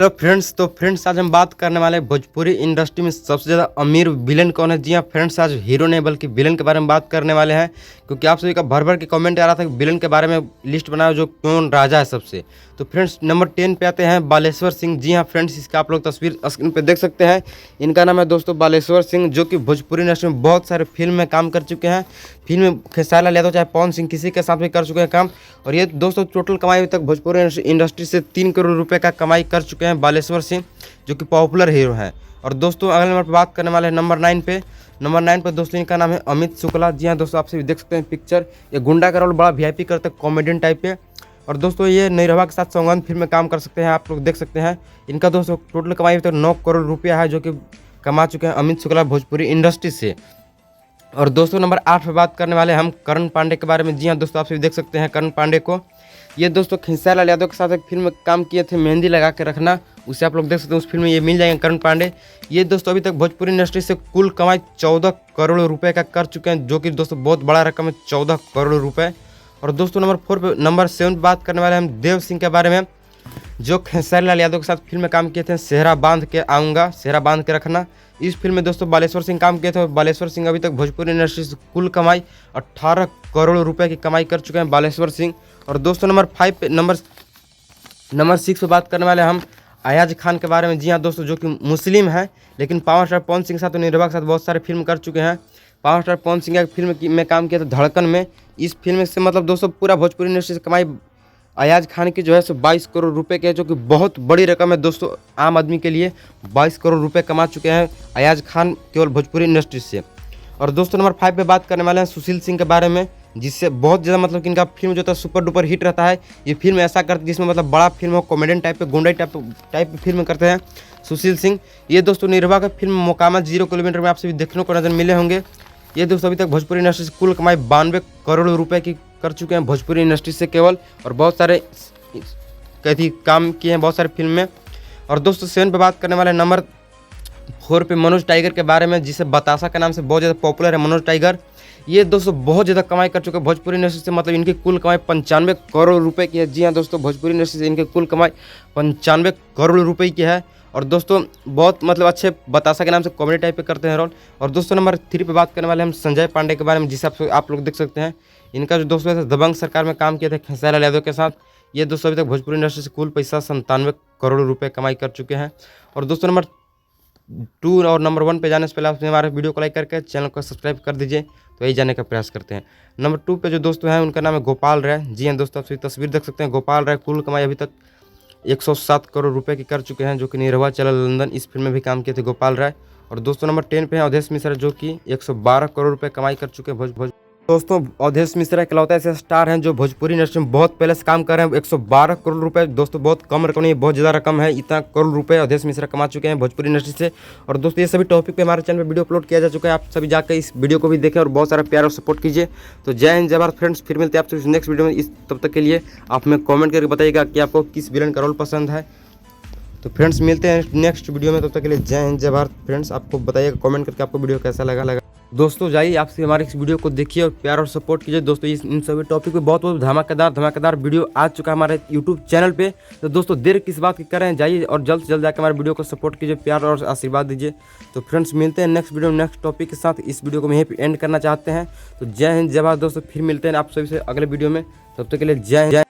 तो फ्रेंड्स आज हम बात करने वाले हैं भोजपुरी इंडस्ट्री में सबसे ज़्यादा अमीर विलन कौन है। जी हाँ फ्रेंड्स, आज हीरो नहीं बल्कि विलन के बारे में बात करने वाले हैं, क्योंकि आप सभी का भर भर के कमेंट आ रहा था कि विलन के बारे में लिस्ट बनाओ जो कौन राजा है सबसे। तो फ्रेंड्स नंबर 10 पे आते हैं बालेश्वर सिंह। जी हाँ फ्रेंड्स, इसका आप लोग तस्वीर स्क्रीन पे देख सकते हैं। इनका नाम है दोस्तों बालेश्वर सिंह, जो कि भोजपुरी इंडस्ट्री में बहुत सारे फिल्म में काम कर चुके हैं। फिल्म में खेसारी लाल यादव चाहे पवन सिंह किसी के साथ भी कर चुके हैं काम। और ये दोस्तों टोटल कमाई अभी तक भोजपुरी इंडस्ट्री से 3 करोड़ रुपए का कमाई कर चुके हैं बालेश्वर सिंह, जो कि पॉपुलर हीरो हैं। और दोस्तों अगले नंबर पर बात करने वाले हैं नंबर 9 पे। नंबर 9 पर दोस्तों इनका नाम है अमित शुक्ला। जी हाँ दोस्तों, आप सभी देख सकते हैं पिक्चर। ये गुंडा का रोल बड़ा वीआईपी करते हैं, कॉमेडियन टाइप पे। और दोस्तों ये निरहुआ के साथ सौगंध फिल्म में काम कर सकते हैं, आप लोग देख सकते हैं। इनका दोस्तों टोटल कमाई अभी तक 9 करोड़ रुपया है, जो कि कमा चुके हैं अमित शुक्ला भोजपुरी इंडस्ट्री से। और दोस्तों नंबर 8 पे बात करने वाले हम करण पांडे के बारे में। जी हाँ दोस्तों, आप सभी देख सकते हैं करण पांडे को। ये दोस्तों खेसारी लाल यादव के साथ एक फिल्म में काम किए थे, मेहंदी लगा के रखना, उसे आप लोग देख सकते हैं। उस फिल्म में ये मिल जाएंगे करण पांडे। ये दोस्तों अभी तक भोजपुरी इंडस्ट्री से कुल कमाई 14 करोड़ रुपए का कर चुके हैं, जो कि दोस्तों बहुत बड़ा रकम है, 14 करोड़ रुपए। और दोस्तों नंबर 7 पे बात करने वाले हम देव सिंह के बारे में, जो खेसारी लाल यादव के साथ फिल्म में काम किए थे, सेहरा बांध के आऊँगा, सेहरा बांध के रखना। इस फिल्म में दोस्तों बालेश्वर सिंह काम किए थे। बालेश्वर सिंह अभी तक भोजपुरी इंडस्ट्री से कुल कमाई 18 करोड़ रुपए की कमाई कर चुके हैं बालेश्वर सिंह। और दोस्तों नंबर 6 पे बात करने वाले हम अयाज खान के बारे में। जी हाँ दोस्तों, जो कि मुस्लिम है, लेकिन पावर स्टार पवन सिंह के साथ और निरहुआ के साथ बहुत सारे फिल्म कर चुके हैं। पावर स्टार पवन सिंह की फिल्म में काम किया था धड़कन में। इस फिल्म से मतलब दोस्तों पूरा भोजपुरी इंडस्ट्री से कमाई अयाज खान की जो है सो 22 करोड़ रुपए की है, जो कि बहुत बड़ी रकम है दोस्तों आम आदमी के लिए। 22 करोड़ रुपए कमा चुके हैं अयाज खान केवल भोजपुरी इंडस्ट्री से। और दोस्तों नंबर 5 पे बात करने वाले हैं सुशील सिंह के बारे में, जिससे बहुत ज़्यादा मतलब कि इनका फिल्म जो था सुपर डुपर हिट रहता है। ये फिल्म ऐसा करते जिसमें मतलब बड़ा फिल्म हो, कॉमेडियन टाइप पे, गुंडा टाइप फिल्म करते हैं सुशील सिंह। ये दोस्तों निरहुआ का फिल्म मोकामा 0 किलोमीटर में आप सभी देखने को नजर मिले होंगे। ये दोस्तों अभी तक भोजपुरी इंडस्ट्री से कुल कमाई 92 करोड़ रुपए की कर चुके हैं भोजपुरी इंडस्ट्री से केवल। और बहुत सारे काम किए हैं बहुत सारे फिल्म में। और दोस्तों 7 पे बात करने वाले नंबर 4 पे मनोज टाइगर के बारे में, जिसे बतासा के नाम से बहुत ज़्यादा पॉपुलर है मनोज टाइगर। ये दोस्तों बहुत ज़्यादा कमाई कर चुके हैं भोजपुरी इंडस्ट्री से, मतलब इनकी कुल कमाई 95 करोड़ रुपए की है। जी हाँ दोस्तों, भोजपुरी इंडस्ट्री से इनकी कुल कमाई 95 करोड़ रुपए की है। और दोस्तों बहुत मतलब अच्छे बतासा के नाम से कॉमेडी टाइप पे करते हैं रोल। और दोस्तों नंबर 3 पे बात करने वाले हम संजय पांडे के बारे में, जिसे आप लोग देख सकते हैं। इनका जो दोस्तों है दबंग सरकार में काम किए थे खेसारी लाल यादव के साथ। ये दोस्तों अभी तक भोजपुरी इंडस्ट्री से कुल पैसा 97 करोड़ रुपए कमाई कर चुके हैं। और दोस्तों नंबर 2 और नंबर 1 पे जाने से पहले आप हमारे वीडियो को लाइक करके चैनल को सब्सक्राइब कर दीजिए, तो यही जाने का प्रयास करते हैं। नंबर 2 पे जो दोस्तों हैं उनका नाम है गोपाल राय। जी हाँ दोस्तों, आप तस्वीर देख सकते हैं। गोपाल राय कुल कमाई अभी तक 107 करोड़ रुपए की कर चुके हैं, जो कि निरहुआ चला लंदन इस फिल्म में भी काम किए थे गोपाल राय। और दोस्तों नंबर 10 पे है अवधेश मिश्रा, जो कि 112 करोड़ रुपए कमाई कर चुके हैं दोस्तों अवधेश मिश्रा इकलौता ऐसे स्टार हैं जो भोजपुरी इंडस्ट्री में बहुत पहले से काम कर रहे हैं। 112 करोड़ रुपए दोस्तों बहुत कम रकम नहीं, बहुत ज़्यादा रकम है। इतना करोड़ रुपए अवधेश मिश्रा कमा चुके हैं भोजपुरी इंडस्ट्री से। और दोस्तों ये सभी टॉपिक पे हमारे चैनल पे वीडियो अपलोड किया जा चुका है, आप सभी जाकर इस वीडियो को भी देखें और बहुत सारा प्यार और सपोर्ट कीजिए। तो जय हिंद जय भारत फ्रेंड्स, फिर मिलते हैं आपसे नेक्स्ट वीडियो में। तब तक के लिए आप हमें कॉमेंट करके बताइएगा कि आपको किस विलन का रोल पसंद है। तो फ्रेंड्स मिलते हैं नेक्स्ट वीडियो में, तब तक के लिए जय हिंद जय भारत फ्रेंड्स। आपको बताइएगा कमेंट करके आपको वीडियो कैसा लगा। दोस्तों जाइए आपसे हमारे इस वीडियो को देखिए और प्यार और सपोर्ट कीजिए। दोस्तों इन सभी टॉपिक पे बहुत धमाकेदार वीडियो आ चुका है हमारे यूट्यूब चैनल पे। तो दोस्तों देर किस बात की करें, जाइए और जल्द से जल्द जाकर हमारे वीडियो को सपोर्ट कीजिए, प्यार और आशीर्वाद दीजिए। तो फ्रेंड्स मिलते हैं नेक्स्ट वीडियो नेक्स्ट टॉपिक के साथ। इस वीडियो को हम यहीं पे एंड करना चाहते हैं। तो जय हिंद जय भारत दोस्तों, फिर मिलते हैं आप सभी से अगले वीडियो में। तब तक के लिए जय हिंद।